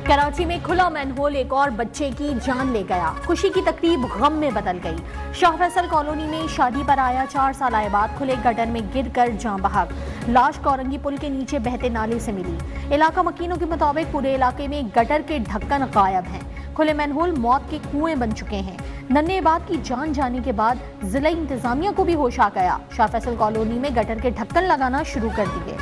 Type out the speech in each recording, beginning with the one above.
कराची में खुला मैनहोल एक और बच्चे की जान ले गया। खुशी की तकरीब गम में बदल गई। शाह फैसल कॉलोनी में शादी पर आया 4 साल बाद खुले गटर में गिरकर जान बहक। लाश कोरंगी पुल के नीचे बहते नाले से मिली। इलाका मकीनों के मुताबिक पूरे इलाके में गटर के ढक्कन गायब हैं। खुले मैनहोल मौत के कुएं बन चुके हैं। नन्हे बात की जान जाने के बाद जिला इंतजामिया को भी होश आ गया। शाह फैसल कॉलोनी में गटर के ढक्कन लगाना शुरू कर दिए।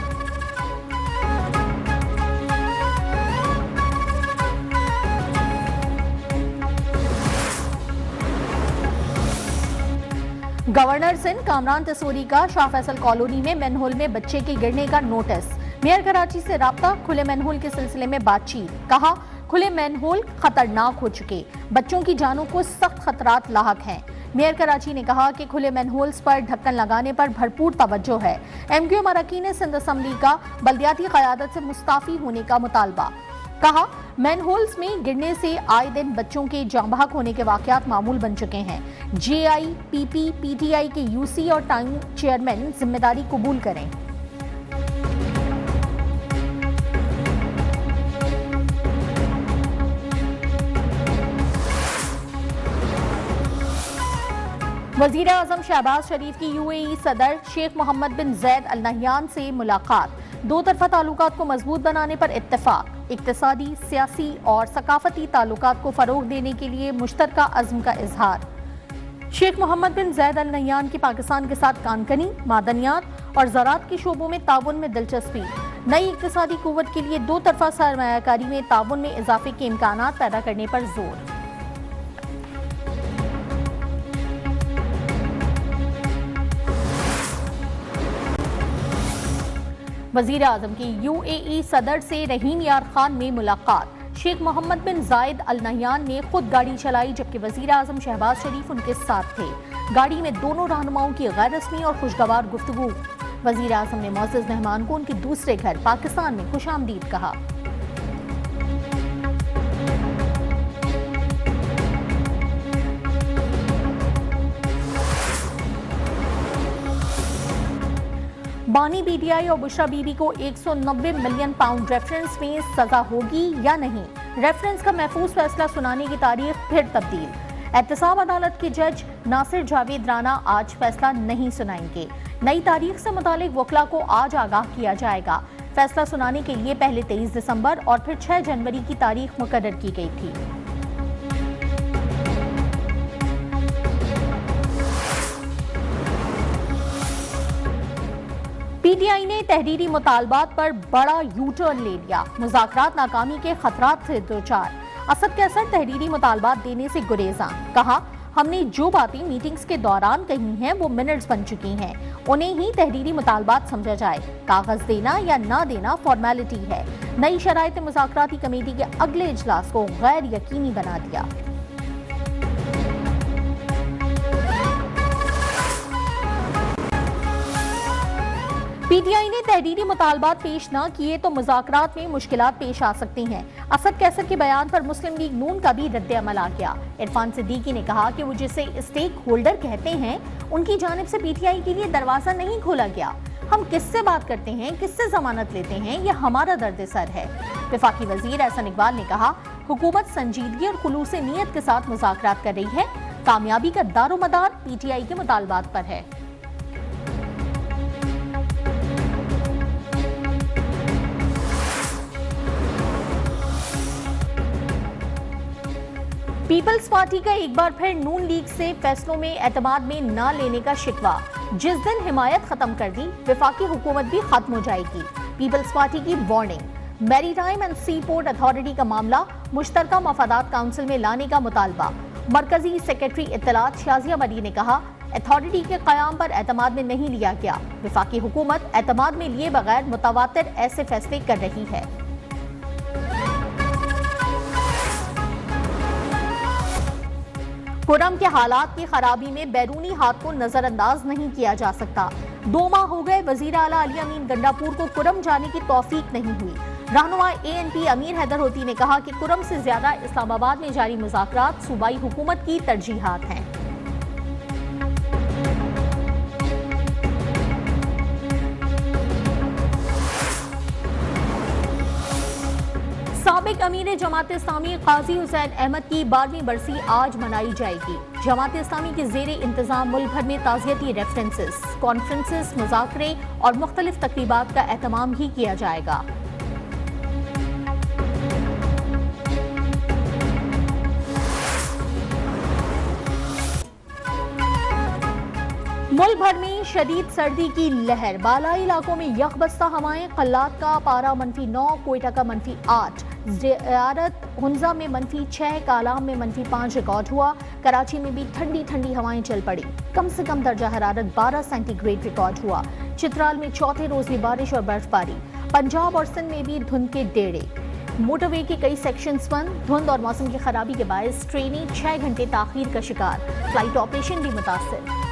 गवर्नर सिंध कामरान तसूरी का शाह फैसल कॉलोनी में मैनहोल में बच्चे के गिरने का नोटिस। मेयर कराची से राब्ता, खुले मैनहोल के सिलसिले में बातचीत। कहा, खुले मैनहोल खतरनाक हो चुके, बच्चों की जानों को सख्त खतरात लाहक हैं। मेयर कराची ने कहा कि खुले मैनहोल्स पर ढक्कन लगाने पर भरपूर तवज्जो है। MQM अरकान सिंध असम्बली का बल्दियाती क़यादत से मुस्ताफी होने का मुतालबा। कहा, मैनहोल्स में गिरने से आए दिन बच्चों के जाँ बहक होने के वाकयात मामूल बन चुके हैं। JIPP PTI के UC और टाइम चेयरमैन जिम्मेदारी कबूल करें। वज़ीर आज़म शहबाज शरीफ की UAE सदर शेख मोहम्मद बिन ज़ैद अल नहयान से मुलाकात। दो तरफा ताल्लुकात को मजबूत बनाने पर इत्तेफाक। इक्तिसादी, सियासी और सकाफती ताल्लुकात को फरोग देने के लिए मुश्तरका अज़्म का इजहार। शेख मोहम्मद बिन ज़ैद अल नहयान की पाकिस्तान के साथ कानकनी, मादनियात और ज़राअत के शोबों में ताउन में दिलचस्पी। नई इक्तिसादी कुव्वत के लिए दो तरफा सरमायाकारी में ताउन में इजाफे के इम्कानात पैदा करने पर जोर। वज़ीर आज़म की UAE सदर से रहीम यार खान में मुलाकात। शेख मोहम्मद बिन ज़ायद अल नहयान ने खुद गाड़ी चलाई, जबकि वज़ीर आज़म शहबाज शरीफ उनके साथ थे। गाड़ी में दोनों रहनुमाओं की गैर रस्मी और खुशगवार गुफ्तगू। वज़ीर आज़म ने मोअज़्ज़ज़ मेहमान को उनके दूसरे घर पाकिस्तान में खुशामदीद कहा। बानी PTI और बुशरा बीबी को 190 मिलियन पाउंड रेफरेंस में सजा होगी या नहीं। रेफरेंस का महफूज फैसला सुनाने की तारीख फिर तब्दील। एहतसाब अदालत के जज नासिर जावेद राना आज फैसला नहीं सुनाएंगे। नई तारीख से मुतालिक वकला को आज आगाह किया जाएगा। फैसला सुनाने के लिए पहले 23 दिसंबर और फिर 6 जनवरी की तारीख मुकर्रर की गई थी। PTI ने तहरीरी मुतालबात पर बड़ा U-टर्न ले लिया। मुज़ाकरात नाकामी के खतरात से दोचार। असद कैसर तहरीरी मुतालबात देने से गुरेज़ां। कहा, हमने जो बातें मीटिंग्स के दौरान कही हैं वो मिनट्स बन चुकी हैं, उन्हें ही तहरीरी मुतालबात समझा जाए। कागज देना या ना देना फॉर्मेलिटी है। नई शराइत मुज़ाकराती कमेटी के अगले इजलास को गैर यकीनी बना दिया। PTI ने तहरीरी मुतालबात पेश न किए तो मुज़ाकरात में मुश्किलात पेश आ सकती हैं। असद कैसर के बयान पर मुस्लिम लीग नून का भी रद्द अमल आ गया। इरफान सिद्दीकी ने कहा कि वो जिसे स्टेक होल्डर कहते हैं, उनकी जानिब से PTI के लिए दरवाजा नहीं खोला गया। हम किससे बात करते हैं, किससे जमानत लेते हैं, यह हमारा दर्द सर है। वफाकी वजीर एहसन इकबाल ने कहा, हुकूमत संजीदगी और खुलूस नीयत के साथ मुज़ाकरात कर रही है। कामयाबी का दारोमदार PTI के मुतालबात पर है। पीपल्स पार्टी का एक बार फिर नून लीग से फैसलों में एतमाद में न लेने का शिकवा। जिस दिन हिमायत खत्म कर दी, वफाकी हुकूमत भी खत्म हो जाएगी। पीपल्स पार्टी की warning. Maritime and sea port authority का मामला मुश्तरका मफादात काउंसिल में लाने का मुतालबा। मरकजी सेक्रेटरी इत्तलात शाजिया मरी ने कहा, अथॉरिटी के क़याम पर एतमाद में नहीं लिया गया। वफाकी हुकूमत एतमाद में लिए बगैर मुतवातिर ऐसे फैसले कर रही है। कुरम के हालात की खराबी में बैरूनी हाथ को नजरअंदाज नहीं किया जा सकता। 2 माह हो गए वजीर आला अली अमीन गंडापुर को कुरम जाने की तौफीक नहीं हुई। रहनुमा ANP अमीर हैदर होती ने कहा कि कुरम से ज्यादा इस्लामाबाद में जारी मुज़ाकरात सूबाई हुकूमत की तरजीहात हैं। साबिक अमीर जमात इस्लामी काजी हुसैन अहमद की 12वीं बरसी आज मनाई जाएगी। जमात इस्लामी के ज़ेरे इंतजाम मुल्क भर में ताज़ियती रेफरेंसेस, कॉन्फ्रेंसेस, मुज़ाकरे और मुख्तलिफ तकरीबात का एहतमाम भी किया जाएगा। मुल्क भर में शदीद सर्दी की लहर, बालाई इलाकों में यकबस्ता हवाएं, कल्लात का पारा -9, कोयटा का -8, ज़ियारत हुंजा में -6, कालाम में -5 रिकॉर्ड हुआ। कराची में भी ठंडी ठंडी हवाएं चल पड़ी। कम से कम दर्जा हरारत 12 सेंटीग्रेड रिकॉर्ड हुआ। चित्राल में चौथे रोज भी बारिश और बर्फबारी। पंजाब और सिंध में भी धुंध के डेरे। मोटरवे के कई सेक्शंस बंद। धुंध और मौसम की खराबी के बायस ट्रेनें 6 घंटे ताखीर का शिकार। फ्लाइट ऑपरेशन भी मुतासर।